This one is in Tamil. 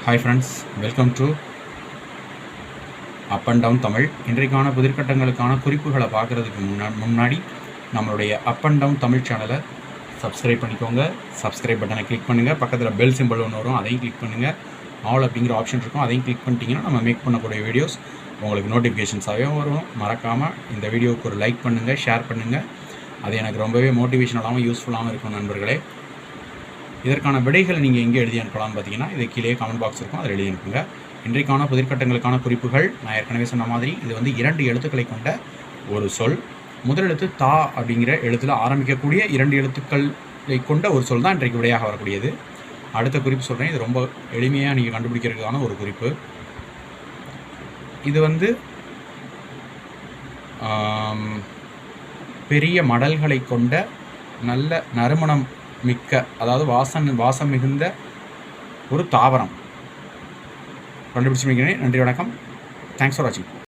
Hi friends, welcome to up and down Tamil. இன்றைக்கான புதிர்கட்டங்களுக்கான குறிப்புகளை பார்க்குறதுக்கு முன்னாடி நம்மளுடைய அப் அண்ட் டவுன் தமிழ் சேனலை சப்ஸ்கிரைப் பண்ணிக்கோங்க. சப்ஸ்கிரைப் பட்டனை கிளிக் பண்ணுங்கள். பக்கத்தில் பெல் சிம்பிள் ஒன்று வரும், அதையும் கிளிக் பண்ணுங்கள். ஆல் அப்படிங்கிற ஆப்ஷன் இருக்கும், அதையும் கிளிக் பண்ணிட்டீங்கன்னா நம்ம மேக் பண்ணக்கூடிய வீடியோஸ் உங்களுக்கு நோட்டிஃபிகேஷன்ஸாகவே வரும். மறக்காமல் இந்த வீடியோவுக்கு ஒரு லைக் பண்ணுங்கள், ஷேர் பண்ணுங்கள். அது எனக்கு ரொம்பவே மோட்டிவேஷனலாகவும் யூஸ்ஃபுல்லாகவும் இருக்கும் நண்பர்களே. இதற்கான விடைகள் நீங்கள் எங்கே எழுதி அனுப்பலாம்னு பார்த்தீங்கன்னா இது கீழே கமெண்ட் பாக்ஸ் இருக்கும், அதில் எழுதி அனுப்புங்க. இன்றைக்கான புதிர்கட்டங்களுக்கான குறிப்புகள் நான் ஏற்கனவே சொன்ன மாதிரி இது வந்து 2 எழுத்துக்களை கொண்ட ஒரு சொல். முதல் எழுத்து தா அப்படிங்கிற எழுத்தில் ஆரம்பிக்கக்கூடிய 2 எழுத்துக்களை கொண்ட ஒரு சொல் தான் இன்றைக்கு விடையாக வரக்கூடியது. அடுத்த குறிப்பு சொல்கிறேன், இது ரொம்ப எளிமையாக நீங்கள் கண்டுபிடிக்கிறதுக்கான ஒரு குறிப்பு. இது வந்து பெரிய மடல்களை கொண்ட நல்ல நறுமணம் மிக்க, அதாவது வாசம் மிகுந்த ஒரு தாவரம். கண்டுபிடிச்சு மிக்கிறேன். நன்றி, வணக்கம். தேங்க்ஸ் ஃபார் வாட்சிங்.